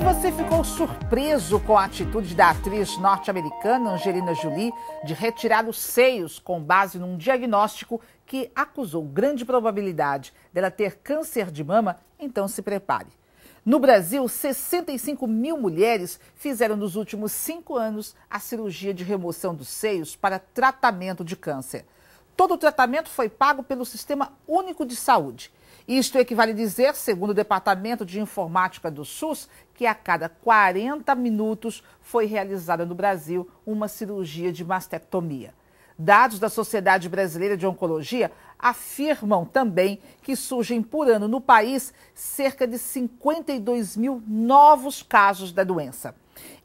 você ficou surpreso com a atitude da atriz norte-americana Angelina Jolie de retirar os seios com base num diagnóstico que acusou grande probabilidade dela ter câncer de mama, então se prepare. No Brasil, 65 mil mulheres fizeram nos últimos 5 anos a cirurgia de remoção dos seios para tratamento de câncer. Todo o tratamento foi pago pelo Sistema Único de Saúde. Isto equivale a dizer, segundo o Departamento de Informática do SUS, que a cada 40 minutos foi realizada no Brasil uma cirurgia de mastectomia. Dados da Sociedade Brasileira de Oncologia afirmam também que surgem por ano no país cerca de 52 mil novos casos da doença.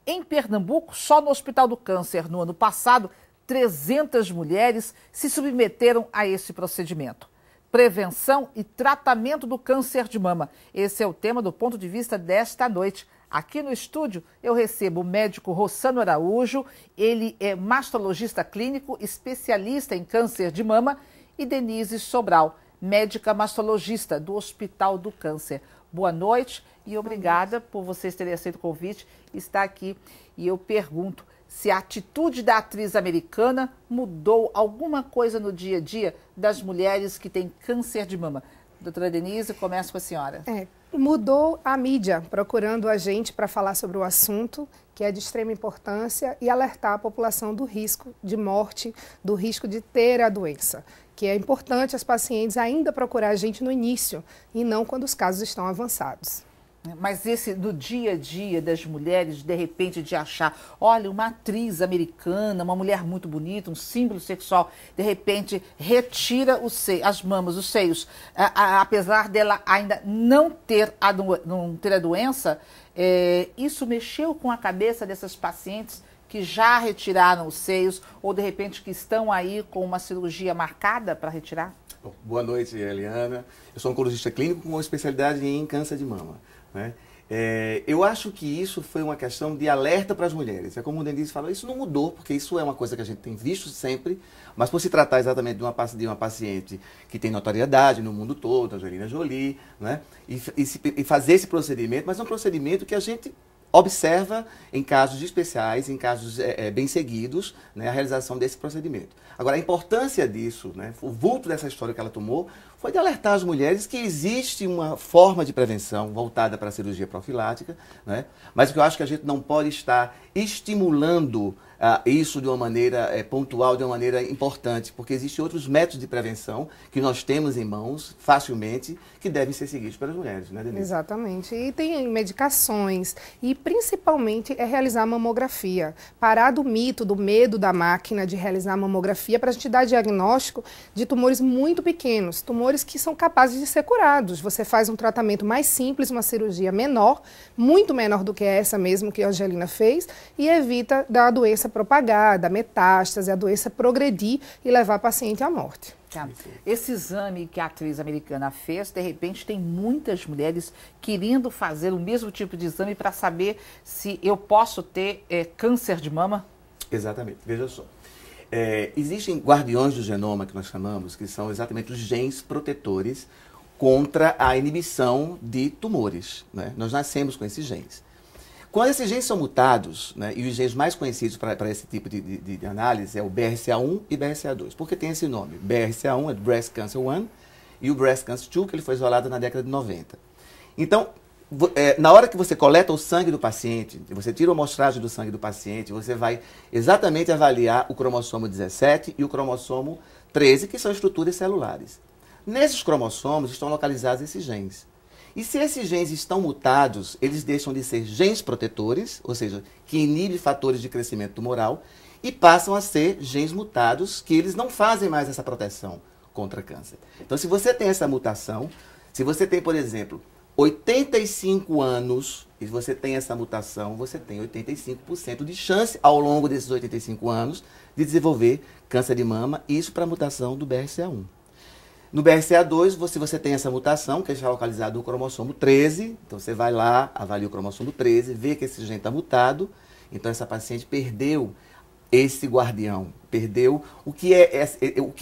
Em Pernambuco, só no Hospital do Câncer, no ano passado, 300 mulheres se submeteram a esse procedimento. Prevenção e tratamento do câncer de mama. Esse é o tema do Ponto de Vista desta noite. Aqui no estúdio eu recebo o médico Rossano Araújo, ele é mastologista clínico, especialista em câncer de mama, e Denise Sobral, médica mastologista do Hospital do Câncer. Boa noite e obrigada por vocês terem aceito o convite e estar aqui. E eu pergunto se a atitude da atriz americana mudou alguma coisa no dia a dia das mulheres que têm câncer de mama. Doutora Denise, começo com a senhora. Mudou a mídia procurando a gente para falar sobre o assunto, que é de extrema importância, e alertar a população do risco de morte, do risco de ter a doença. Que é importante as pacientes ainda procurar a gente no início e não quando os casos estão avançados. Mas esse do dia a dia das mulheres, de repente, de achar, olha, uma atriz americana, uma mulher muito bonita, um símbolo sexual, de repente retira as mamas, os seios, apesar dela ainda não ter a doença, isso mexeu com a cabeça dessas pacientes que já retiraram os seios ou de repente que estão aí com uma cirurgia marcada para retirar? Bom, boa noite, Eliana. Eu sou oncologista clínico com especialidade em câncer de mama, né? Eu acho que isso foi uma questão de alerta para as mulheres. É como o Denise falou, isso não mudou, porque isso é uma coisa que a gente tem visto sempre, mas por se tratar exatamente de uma paciente que tem notoriedade no mundo todo, Angelina Jolie, né? E fazer esse procedimento, mas é um procedimento que a gente observa em casos especiais, em casos bem seguidos, né, a realização desse procedimento. Agora, a importância disso, né, o vulto dessa história que ela tomou, foi de alertar as mulheres que existe uma forma de prevenção voltada para a cirurgia profilática, né, mas que eu acho que a gente não pode estar estimulando isso de uma maneira pontual, de uma maneira importante, porque existem outros métodos de prevenção que nós temos em mãos, facilmente, que devem ser seguidos pelas mulheres, né, Denise? Exatamente. E tem medicações, e principalmente é realizar a mamografia. Parar do mito, do medo da máquina de realizar a mamografia para a gente dar diagnóstico de tumores muito pequenos, tumores que são capazes de ser curados. Você faz um tratamento mais simples, uma cirurgia menor, muito menor do que essa mesmo que a Angelina fez, e evita da doença propagar, da metástase, a doença progredir e levar a paciente à morte. Tá. Esse exame que a atriz americana fez, de repente tem muitas mulheres querendo fazer o mesmo tipo de exame para saber se eu posso ter câncer de mama? Exatamente, veja só. Existem guardiões do genoma, que nós chamamos, que são exatamente os genes protetores contra a inibição de tumores, né? Nós nascemos com esses genes. Quando esses genes são mutados, né, e os genes mais conhecidos para esse tipo de análise é o BRCA1 e BRCA2. Por que tem esse nome? BRCA1 é Breast Cancer 1 e o Breast Cancer 2, que ele foi isolado na década de 90. Então, na hora que você coleta o sangue do paciente, você tira a amostragem do sangue do paciente, você vai exatamente avaliar o cromossomo 17 e o cromossomo 13, que são estruturas celulares. Nesses cromossomos estão localizados esses genes. E se esses genes estão mutados, eles deixam de ser genes protetores, ou seja, que inibem fatores de crescimento tumoral, e passam a ser genes mutados, que eles não fazem mais essa proteção contra câncer. Então, se você tem essa mutação, se você tem, por exemplo, 85 anos e você tem essa mutação, você tem 85% de chance ao longo desses 85 anos de desenvolver câncer de mama, isso para a mutação do BRCA1. No BRCA2, se você tem essa mutação, que está localizado no cromossomo 13, então você vai lá, avalia o cromossomo 13, vê que esse gene está mutado, então essa paciente perdeu esse guardião, perdeu o que é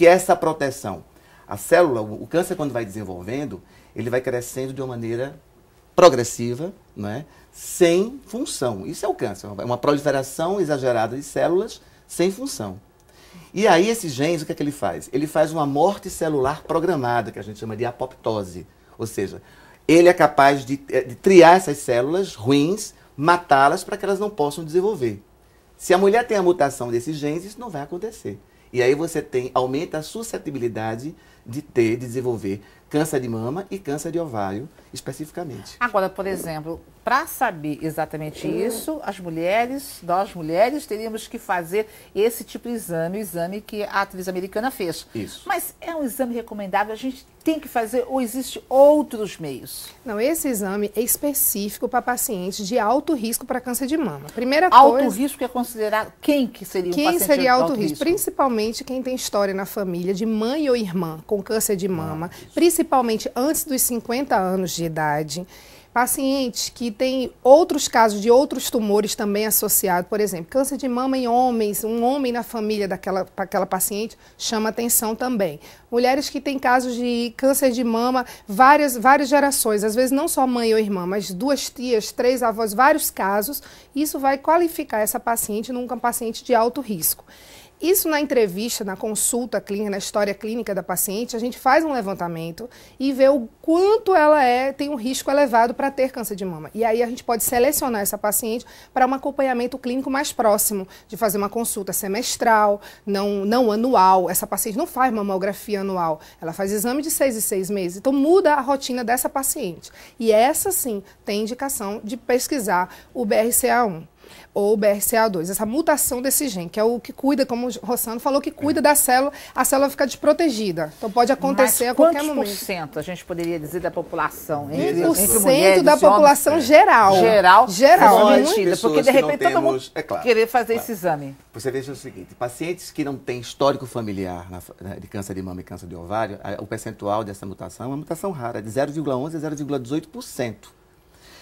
essa proteção. A célula, o câncer quando vai desenvolvendo, ele vai crescendo de uma maneira progressiva, não é? Sem função. Isso é o câncer, é uma proliferação exagerada de células sem função. E aí esses genes, o que é que ele faz? Ele faz uma morte celular programada, que a gente chama de apoptose. Ou seja, ele é capaz de triar essas células ruins, matá-las para que elas não possam desenvolver. Se a mulher tem a mutação desses genes, isso não vai acontecer. E aí você aumenta a suscetibilidade de desenvolver câncer de mama e câncer de ovário, especificamente. Agora, por exemplo, para saber exatamente isso, nós mulheres, teríamos que fazer esse tipo de exame, o exame que a atriz americana fez. Isso. Mas é um exame recomendável, a gente tem que fazer ou existem outros meios? Não, esse exame é específico para pacientes de alto risco para câncer de mama. Primeira Alto coisa, risco é considerado quem que seria um quem paciente seria de alto risco? Principalmente quem tem história na família de mãe ou irmã com câncer de mama, principalmente antes dos 50 anos de idade. Pacientes que têm outros casos de outros tumores também associados, por exemplo, câncer de mama em homens, um homem na família daquela paciente chama atenção também. Mulheres que têm casos de câncer de mama, várias gerações, às vezes não só mãe ou irmã, mas 2 tias, 3 avós, vários casos, isso vai qualificar essa paciente num paciente de alto risco. Isso na entrevista, na consulta clínica, na história clínica da paciente, a gente faz um levantamento e vê o quanto ela tem um risco elevado para ter câncer de mama. E aí a gente pode selecionar essa paciente para um acompanhamento clínico mais próximo, de fazer uma consulta semestral, não anual. Essa paciente não faz mamografia anual, ela faz exame de 6 em 6 meses. Então muda a rotina dessa paciente. E essa sim tem indicação de pesquisar o BRCA1. Ou BRCA2, essa mutação desse gene, que é o que cuida, como o Rossano falou, que cuida da célula, a célula fica desprotegida. Então pode acontecer a qualquer momento. Quantos por cento a gente poderia dizer da população? 1% da população geral. Geral, mentira, pessoas porque de que não repente todo mundo temos- querer fazer esse exame. Você veja o seguinte, pacientes que não têm histórico familiar de câncer de mama e câncer de ovário, o percentual dessa mutação é uma mutação rara, de 0,11% a 0,18%.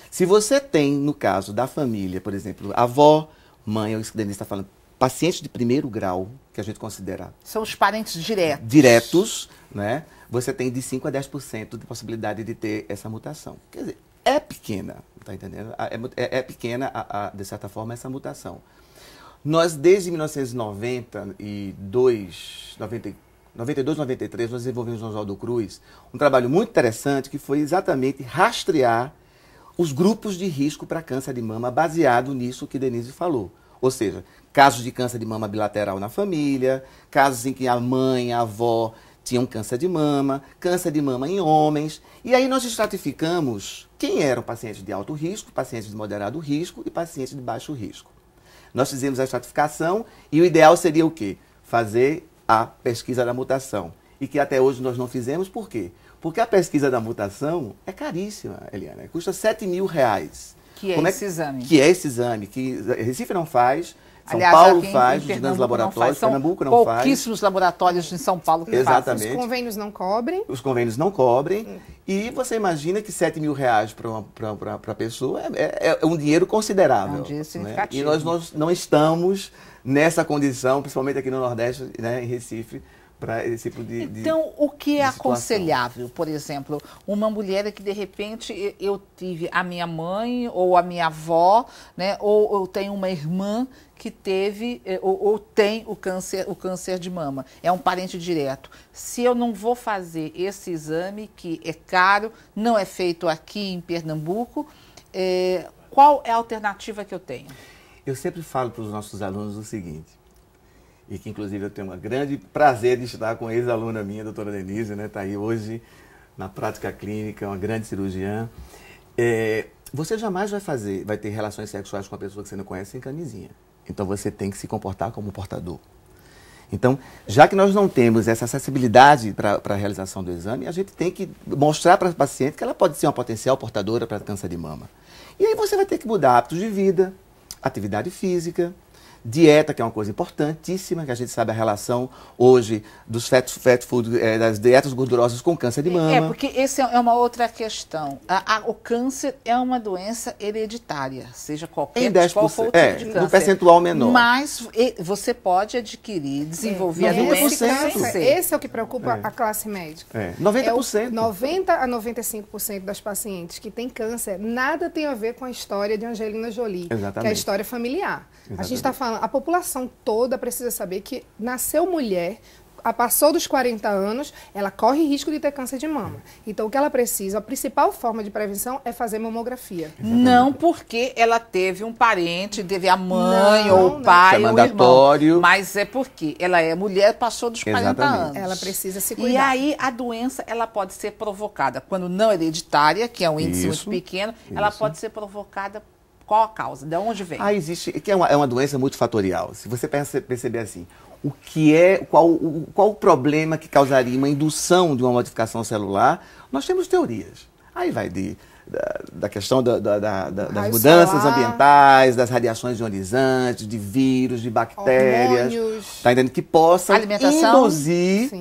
Se você tem, no caso da família, por exemplo, avó, mãe, ou isso que o Denise está falando, paciente de primeiro grau, que a gente considera São os parentes diretos, né? Você tem de 5% a 10% de possibilidade de ter essa mutação. Quer dizer, é pequena, tá entendendo? É pequena, de certa forma, essa mutação. Nós, desde 1992, 93, nós desenvolvemos no Oswaldo Cruz um trabalho muito interessante que foi exatamente rastrear os grupos de risco para câncer de mama baseado nisso que Denise falou. Ou seja, casos de câncer de mama bilateral na família, casos em que a mãe, a avó tinham câncer de mama em homens. E aí nós estratificamos quem eram pacientes de alto risco, pacientes de moderado risco e pacientes de baixo risco. Nós fizemos a estratificação e o ideal seria o quê? Fazer a pesquisa da mutação. E que até hoje nós não fizemos, por quê? Porque a pesquisa da mutação é caríssima, Eliana. Custa R$7.000. Que é esse exame? Que é esse exame, que Recife não faz, São Aliás, Paulo aqui faz, em os grandes Pernambuco laboratórios, São Pernambuco não faz. pouquíssimos laboratórios em São Paulo que Exatamente. fazem. Os convênios não cobrem. Os convênios não cobrem. E você imagina que R$7.000 para a pessoa é um dinheiro considerável. É um dinheiro né? significativo. E nós não estamos nessa condição, principalmente aqui no Nordeste, né, em Recife, para esse tipo de Então, o que é de situação. aconselhável? Por exemplo, uma mulher que de repente eu tive a minha mãe ou a minha avó, né, ou eu tenho uma irmã que teve ou tem o câncer de mama. É um parente direto. Se eu não vou fazer esse exame, que é caro, não é feito aqui em Pernambuco, qual é a alternativa que eu tenho? Eu sempre falo para os nossos alunos o seguinte, e que inclusive eu tenho um grande prazer de estar com a ex-aluna minha, a doutora Denise, né? Está aí hoje na prática clínica, uma grande cirurgiã. Você jamais vai ter relações sexuais com uma pessoa que você não conhece sem camisinha. Então você tem que se comportar como portador. Então, já que nós não temos essa acessibilidade para a realização do exame, a gente tem que mostrar para a paciente que ela pode ser uma potencial portadora para câncer de mama. E aí você vai ter que mudar hábitos de vida, atividade física, Dieta, que é uma coisa importantíssima, que a gente sabe a relação hoje dos fat food, das dietas gordurosas com câncer de mama. Porque essa é uma outra questão. O câncer é uma doença hereditária, seja qual for o tipo de câncer. No percentual menor. Mas você pode adquirir, desenvolver a doença. Esse é o que preocupa a classe médica. 90%. 90 a 95% das pacientes que têm câncer, nada tem a ver com a história de Angelina Jolie, Exatamente. que é a história familiar. Exatamente. A gente está falando, a população toda precisa saber que nasceu mulher, passou dos 40 anos, ela corre risco de ter câncer de mama. Então, o que ela precisa, a principal forma de prevenção é fazer mamografia. Não porque ela teve um parente, teve a mãe ou o pai ou o irmão, mas é porque ela é mulher, passou dos 40 anos. Ela precisa se cuidar. E aí, a doença, ela pode ser provocada, quando não hereditária, que é um índice muito pequeno, ela pode ser provocada. Qual a causa? De onde vem? Existe, que é uma doença multifatorial. Se você perceber assim, qual o problema que causaria uma indução de uma modificação celular, nós temos teorias. Aí vai da questão das mudanças ambientais, das radiações ionizantes, de vírus, de bactérias, tá entendendo? Que possam induzir,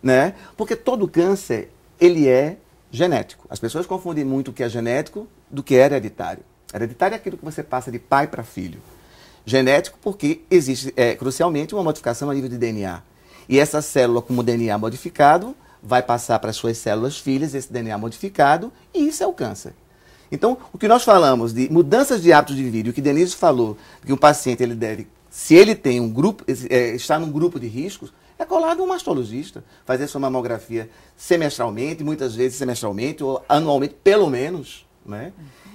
né? Porque todo câncer, ele é genético. As pessoas confundem muito o que é genético do que é hereditário. Hereditário é aquilo que você passa de pai para filho. Genético porque existe, crucialmente, uma modificação a nível de DNA. E essa célula com o DNA modificado vai passar para as suas células filhas esse DNA modificado e isso é o câncer. Então, o que nós falamos de mudanças de hábitos de vida, o que Denise falou, que o paciente ele deve, se ele tem um grupo, está num grupo de riscos, é colar um mastologista, fazer sua mamografia semestralmente, muitas vezes semestralmente ou anualmente, pelo menos, né?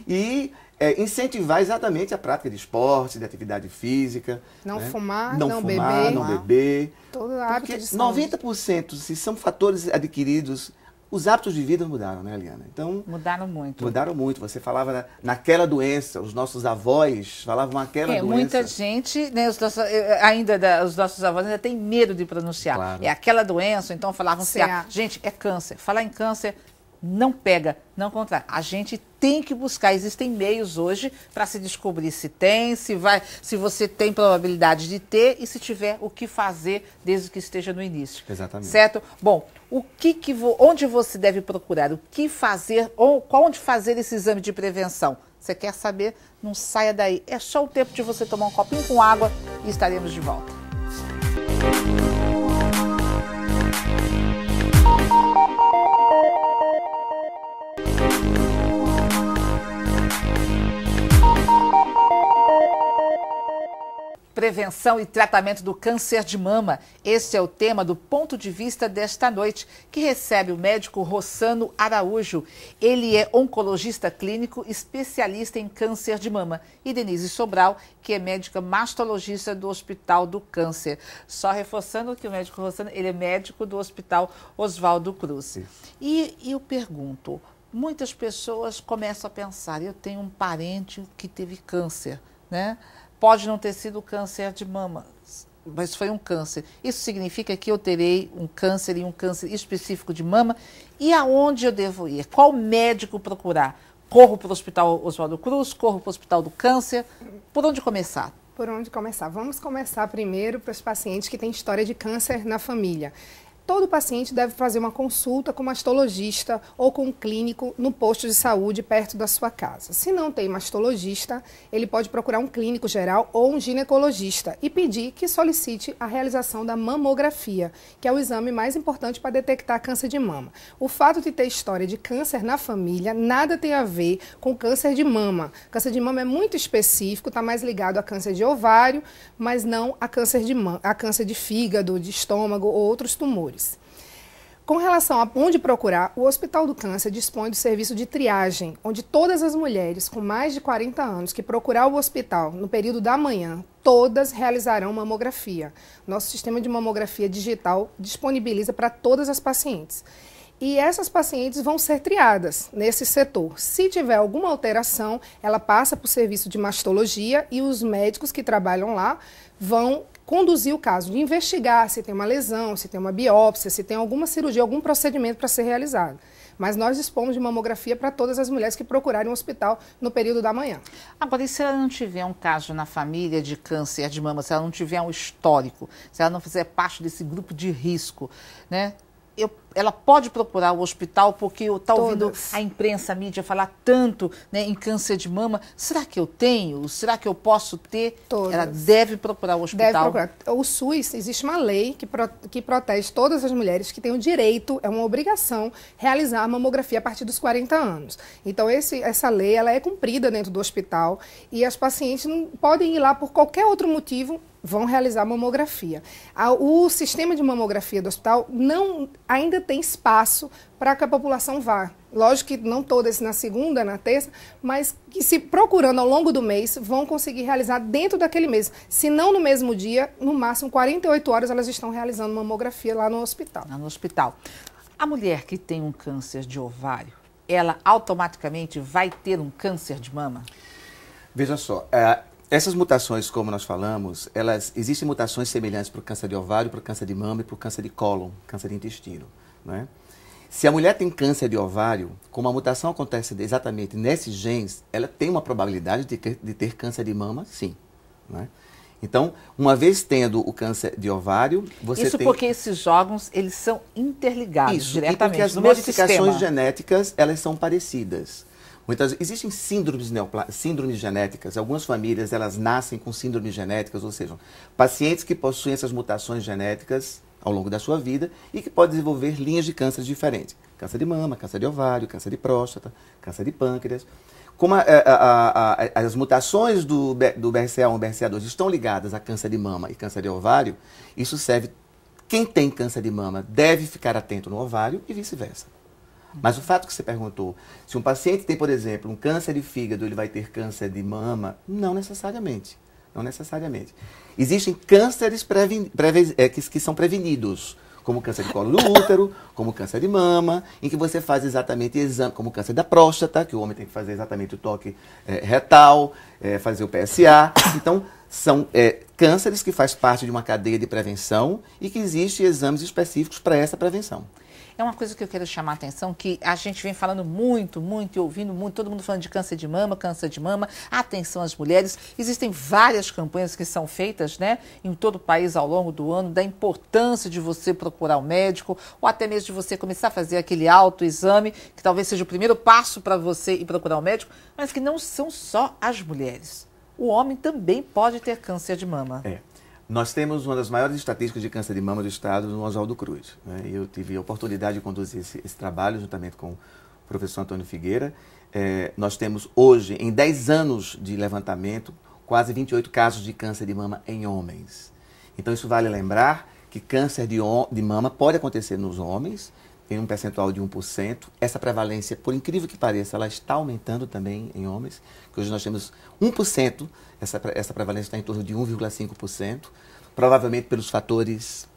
E incentivar exatamente a prática de esporte, de atividade física. Não né? fumar, não beber. Todo hábito porque de saúde. 90%, se são fatores adquiridos, os hábitos de vida mudaram, né, Eliana? Então, mudaram muito. Mudaram muito. Você falava naquela doença, os nossos avós falavam aquela doença. Muita gente, né, os nossos avós ainda têm medo de pronunciar. Claro. É aquela doença, então falavam assim, gente, é câncer. Falar em câncer não pega, não contrai. A gente tem que buscar, existem meios hoje para se descobrir se tem, se você tem probabilidade de ter e se tiver o que fazer desde que esteja no início. Exatamente. Certo? Bom, onde você deve procurar, o que fazer, onde fazer esse exame de prevenção? Você quer saber? Não saia daí. É só o tempo de você tomar um copinho com água e estaremos de volta. Prevenção e tratamento do câncer de mama. Esse é o tema do Ponto de Vista desta noite, que recebe o médico Rossano Araújo. Ele é oncologista clínico, especialista em câncer de mama. E Denise Sobral, que é médica mastologista do Hospital do Câncer. Só reforçando que o médico Rossano, ele é médico do Hospital Oswaldo Cruz. E eu pergunto, muitas pessoas começam a pensar, eu tenho um parente que teve câncer, né? Pode não ter sido câncer de mama, mas foi um câncer. Isso significa que eu terei um câncer e um câncer específico de mama? E aonde eu devo ir? Qual médico procurar? Corro para o Hospital Oswaldo Cruz? Corro para o Hospital do Câncer? Por onde começar? Por onde começar? Vamos começar primeiro para os pacientes que têm história de câncer na família. Todo paciente deve fazer uma consulta com um mastologista ou com um clínico no posto de saúde perto da sua casa. Se não tem mastologista, ele pode procurar um clínico geral ou um ginecologista e pedir que solicite a realização da mamografia, que é o exame mais importante para detectar câncer de mama. O fato de ter história de câncer na família nada tem a ver com câncer de mama. Câncer de mama é muito específico, está mais ligado a câncer de ovário, mas não a câncer de mama, a câncer de fígado, de estômago ou outros tumores. Com relação a onde procurar, o Hospital do Câncer dispõe do serviço de triagem, onde todas as mulheres com mais de 40 anos que procurar o hospital no período da manhã, todas realizarão mamografia. Nosso sistema de mamografia digital disponibiliza para todas as pacientes. E essas pacientes vão ser triadas nesse setor. Se tiver alguma alteração, ela passa para o serviço de mastologia e os médicos que trabalham lá vão conduzir o caso, de investigar se tem uma lesão, se tem uma biópsia, se tem alguma cirurgia, algum procedimento para ser realizado. Mas nós dispomos de mamografia para todas as mulheres que procurarem um hospital no período da manhã. Agora, e se ela não tiver um caso na família de câncer de mama, se ela não tiver um histórico, se ela não fizer parte desse grupo de risco, né? Ela pode procurar o hospital porque está ouvindo a imprensa, a mídia falar tanto, né, em câncer de mama. Será que eu tenho? Será que eu posso ter? Todas. Ela deve procurar o hospital? Deve procurar. O SUS, existe uma lei que protege todas as mulheres que têm o direito, é uma obrigação, realizar a mamografia a partir dos 40 anos. Então, essa lei ela é cumprida dentro do hospital e as pacientes não podem ir lá por qualquer outro motivo, vão realizar mamografia. O sistema de mamografia do hospital ainda tem espaço para que a população vá. Lógico que não todas na segunda, na terça, mas que se procurando ao longo do mês, vão conseguir realizar dentro daquele mês. Se não no mesmo dia, no máximo 48 horas elas estão realizando mamografia lá no hospital. Lá no hospital. A mulher que tem um câncer de ovário, ela automaticamente vai ter um câncer de mama? Veja só, essas mutações, como nós falamos, existem mutações semelhantes para o câncer de ovário, para o câncer de mama e para o câncer de cólon, câncer de intestino, né? Se a mulher tem câncer de ovário, como a mutação acontece exatamente nesses genes, ela tem uma probabilidade de ter câncer de mama, sim, né? Então, uma vez tendo o câncer de ovário, você Isso tem... porque esses órgãos, eles são interligados diretamente. E porque as modificações genéticas, elas são parecidas. Existem síndromes genéticas. Algumas famílias, elas nascem com síndromes genéticas, ou seja, pacientes que possuem essas mutações genéticas ao longo da sua vida e que podem desenvolver linhas de câncer diferentes. Câncer de mama, câncer de ovário, câncer de próstata, câncer de pâncreas. Como as mutações do BRCA1 e BRCA2 estão ligadas a câncer de mama e câncer de ovário, isso serve... Quem tem câncer de mama deve ficar atento no ovário e vice-versa. Mas o fato que você perguntou, se um paciente tem, por exemplo, um câncer de fígado, ele vai ter câncer de mama? Não necessariamente. Não necessariamente. Existem cânceres que são prevenidos, como o câncer de colo do útero, como o câncer de mama, em que você faz exatamente exame, como o câncer da próstata, que o homem tem que fazer exatamente o toque retal, fazer o PSA. Então, são cânceres que fazem parte de uma cadeia de prevenção e que existem exames específicos para essa prevenção. É uma coisa que eu quero chamar a atenção, que a gente vem falando muito e ouvindo muito, todo mundo falando de câncer de mama, atenção às mulheres. Existem várias campanhas que são feitas, né, em todo o país ao longo do ano, da importância de você procurar o médico, ou até mesmo de você começar a fazer aquele autoexame, que talvez seja o primeiro passo para você ir procurar o médico, mas que não são só as mulheres. O homem também pode ter câncer de mama. Nós temos uma das maiores estatísticas de câncer de mama do estado no Oswaldo Cruz, né? Eu tive a oportunidade de conduzir esse trabalho juntamente com o professor Antônio Figueira. Nós temos hoje, em 10 anos de levantamento, quase 28 casos de câncer de mama em homens. Então isso vale lembrar que câncer de mama pode acontecer nos homens, em um percentual de 1%. Essa prevalência, por incrível que pareça, ela está aumentando também em homens, que hoje nós temos 1%, essa prevalência está em torno de 1,5%, provavelmente pelos fatores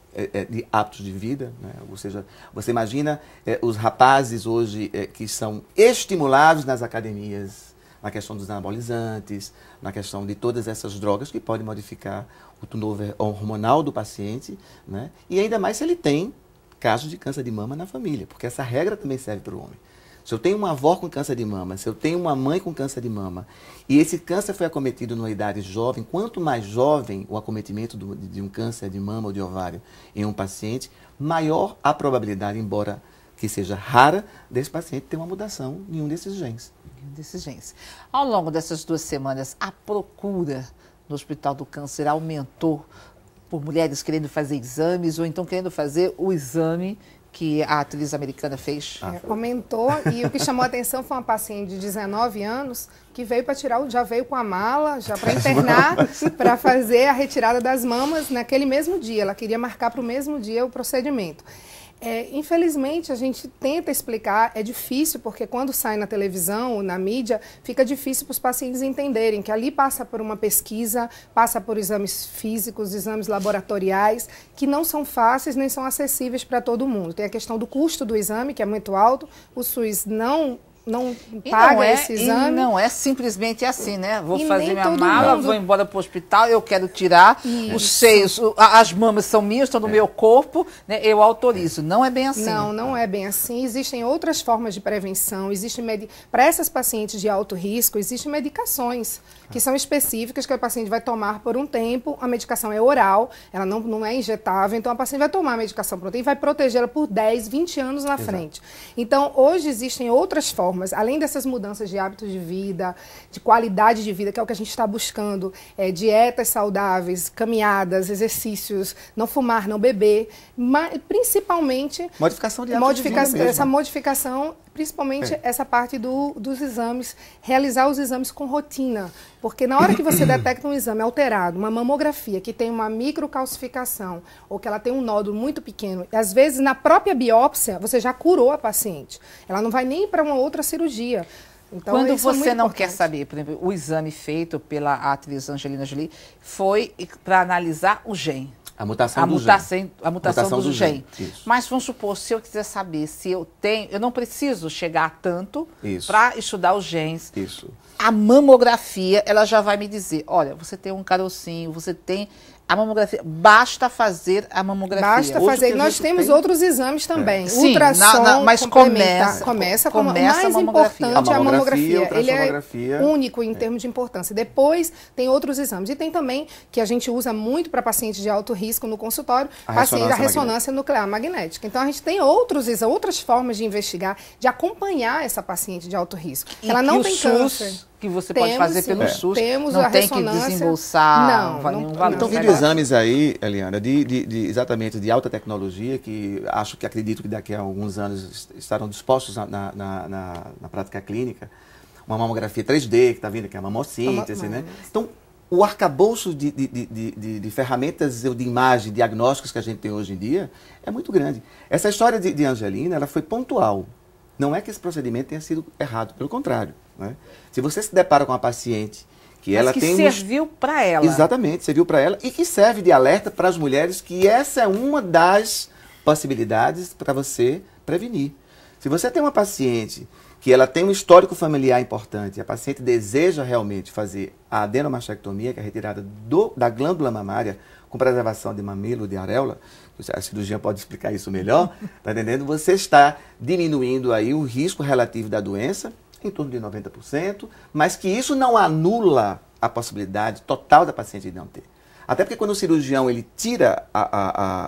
de hábitos de vida, né? Ou seja, você imagina os rapazes hoje que são estimulados nas academias, na questão dos anabolizantes, na questão de todas essas drogas que podem modificar o turnover hormonal do paciente, né? E ainda mais se ele tem casos de câncer de mama na família, porque essa regra também serve para o homem. Se eu tenho uma avó com câncer de mama, se eu tenho uma mãe com câncer de mama, e esse câncer foi acometido numa idade jovem, quanto mais jovem o acometimento de um câncer de mama ou de ovário em um paciente, maior a probabilidade, embora que seja rara, desse paciente ter uma mutação em um desses genes. Ao longo dessas 2 semanas, a procura no Hospital do Câncer aumentou por mulheres querendo fazer exames ou então querendo fazer o exame que a atriz americana fez? Aumentou, e o que chamou a atenção foi uma paciente de 19 anos que veio para já veio com a mala, já para internar, para fazer a retirada das mamas naquele mesmo dia. Ela queria marcar para o mesmo dia o procedimento. Infelizmente, a gente tenta explicar, é difícil, porque quando sai na televisão, na mídia, fica difícil para os pacientes entenderem que ali passa por uma pesquisa, passa por exames físicos, exames laboratoriais, que não são fáceis nem são acessíveis para todo mundo. Tem a questão do custo do exame, que é muito alto, o SUS não não paga esse E exame. não é simplesmente assim, né? Vou E fazer nem minha todo mala, mundo- vou embora para o hospital, eu quero tirar os Isso. seios, as mamas são minhas, estão no meu corpo, né? Eu autorizo. Não é bem assim. Não, não é bem assim. Existem outras formas de prevenção. Para essas pacientes de alto risco, existem medicações que são específicas que a paciente vai tomar por um tempo. A medicação é oral, ela não é injetável, então a paciente vai tomar a medicação por um tempo e vai protegê-la por 10, 20 anos na frente. Então, hoje existem outras formas, além dessas mudanças de hábitos de vida, de qualidade de vida, que é o que a gente está buscando, dietas saudáveis, caminhadas, exercícios, não fumar, não beber, mas principalmente Modificação de hábitos de vida mesmo. essa modificação, principalmente essa parte dos exames, realizar os exames com rotina. Porque na hora que você detecta um exame alterado, uma mamografia que tem uma microcalcificação ou que ela tem um nódulo muito pequeno, às vezes na própria biópsia você já curou a paciente. Ela não vai nem para uma outra cirurgia. Então, Quando isso é você muito não importante. quer saber, por exemplo, o exame feito pela atriz Angelina Jolie foi para analisar o gene. A mutação do gene. A mutação do gene. Isso. Mas vamos supor, se eu quiser saber se eu tenho, eu não preciso chegar tanto Isso. para estudar os genes. Isso. A mamografia, ela já vai me dizer, olha, você tem um carocinho, você tem a mamografia, basta fazer a mamografia. Basta Hoje fazer. que a Nós gente temos tem- outros exames também. Sim, Ultrassom, mas começa com o começa a mais mamografia. importante é a A mamografia, mamografia. Ele é ultrassonografia. único em termos de importância. Depois tem outros exames. E tem também, que a gente usa muito para pacientes de alto risco no consultório, a ressonância nuclear magnética. Então a gente tem outras formas de investigar, de acompanhar essa paciente de alto risco. E Ela que não o tem SUS, câncer. que você pode Temos, fazer sim. pelo SUS, Temos não a tem que ressonância. desembolsar Não, nenhum não- valor. Então, Verdade. vídeo exames aí, Eliana, exatamente de alta tecnologia, que acredito que daqui a alguns anos estarão dispostos na prática clínica. Uma mamografia 3D, que está vindo aqui, a mamossíntese, né? Então, o arcabouço de ferramentas de imagem, diagnósticos que a gente tem hoje em dia é muito grande. Essa história de Angelina, ela foi pontual. Não é que esse procedimento tenha sido errado, pelo contrário. Né? Se você se depara com uma paciente que ela Mas que tem serviu para ela. Exatamente, serviu para ela e que serve de alerta para as mulheres que essa é uma das possibilidades para você prevenir. Se você tem uma paciente que ela tem um histórico familiar importante e a paciente deseja realmente fazer a adenomastectomia, que é a retirada da glândula mamária com preservação de mamilo, de areola, a cirurgiã pode explicar isso melhor, tá entendendo? Você está diminuindo aí o risco relativo da doença em torno de 90%, mas que isso não anula a possibilidade total da paciente de não ter. Até porque quando o cirurgião ele tira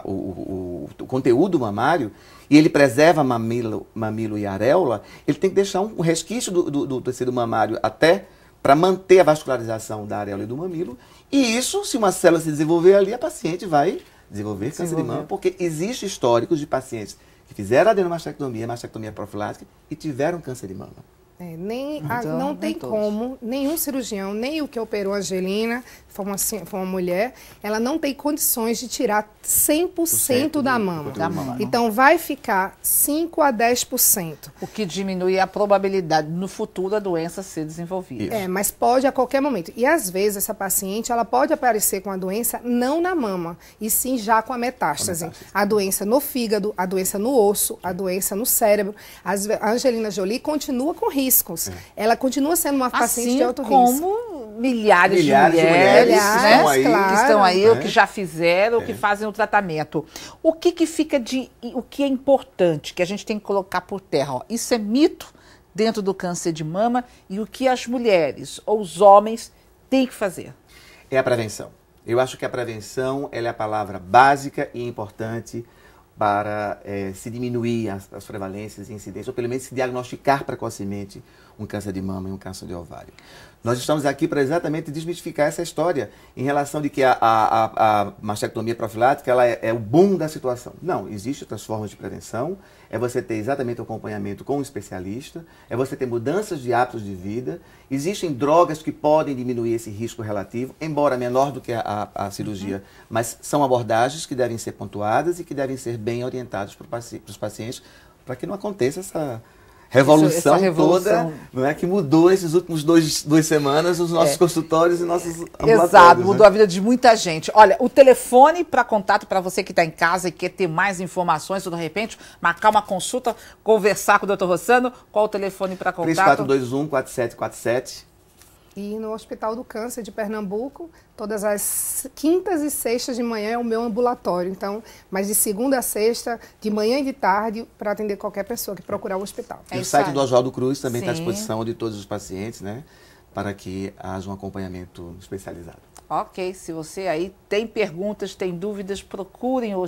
o conteúdo mamário e ele preserva mamilo e areola, ele tem que deixar um resquício do tecido mamário até para manter a vascularização da areola e do mamilo. E isso, se uma célula se desenvolver ali, a paciente vai desenvolver câncer de mama, porque existe históricos de pacientes que fizeram adenomastectomia, mastectomia profilática e tiveram câncer de mama. Não tem como, nenhum cirurgião, nem o que operou a Angelina, foi uma mulher, ela não tem condições de tirar 100% da mama. Então, vai ficar 5 a 10%. O que diminui a probabilidade no futuro da doença ser desenvolvida. Mas pode a qualquer momento. E às vezes essa paciente, ela pode aparecer com a doença não na mama, e sim já com a metástase. A doença no fígado, a doença no osso, a doença no cérebro. A Angelina Jolie continua com riscos. Ela continua sendo uma paciente de alto risco. Como milhares de mulheres, né, que estão aí, ou que já fizeram, ou que fazem o tratamento. O que fica o que é importante, que a gente tem que colocar por terra? Ó, isso é mito dentro do câncer de mama e o que as mulheres ou os homens têm que fazer? É a prevenção. Eu acho que a prevenção ela é a palavra básica e importante para se diminuir as prevalências e incidências, ou pelo menos se diagnosticar precocemente um câncer de mama e um câncer de ovário. Nós estamos aqui para exatamente desmistificar essa história em relação de que a mastectomia profilática ela é o boom da situação. Não, existem outras formas de prevenção, é você ter exatamente o acompanhamento com um especialista, é você ter mudanças de hábitos de vida, existem drogas que podem diminuir esse risco relativo, embora menor do que a cirurgia, mas são abordagens que devem ser pontuadas e que devem ser bem orientadas para os pacientes, para que não aconteça revolução toda, não é, que mudou esses últimos duas semanas os nossos consultórios e nossos ambulatórios. Exato, mudou a vida de muita gente. Olha, o telefone para contato para você que está em casa e quer ter mais informações ou de repente marcar uma consulta, conversar com o Dr. Rossano, qual o telefone para contato? 3421-4747. E no Hospital do Câncer de Pernambuco, todas as quintas e sextas de manhã é o meu ambulatório. Então, mas de segunda a sexta, de manhã e de tarde, para atender qualquer pessoa que procurar o hospital. E o site do Oswaldo Cruz também está à disposição de todos os pacientes, né? Para que haja um acompanhamento especializado. Ok, se você aí tem perguntas, tem dúvidas, procure o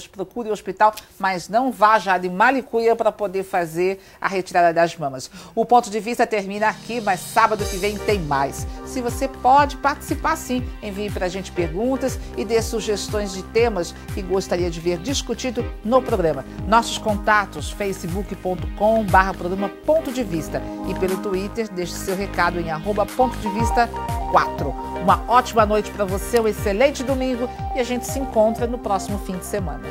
hospital, mas não vá já de Malicuia para poder fazer a retirada das mamas. O Ponto de Vista termina aqui, mas sábado que vem tem mais. Se você pode participar sim, envie para a gente perguntas e dê sugestões de temas que gostaria de ver discutido no programa. Nossos contatos, facebook.com/programa Ponto de Vista e pelo Twitter, deixe seu recado em @PontoDeVista4. Uma ótima noite para você, um excelente domingo e a gente se encontra no próximo fim de semana.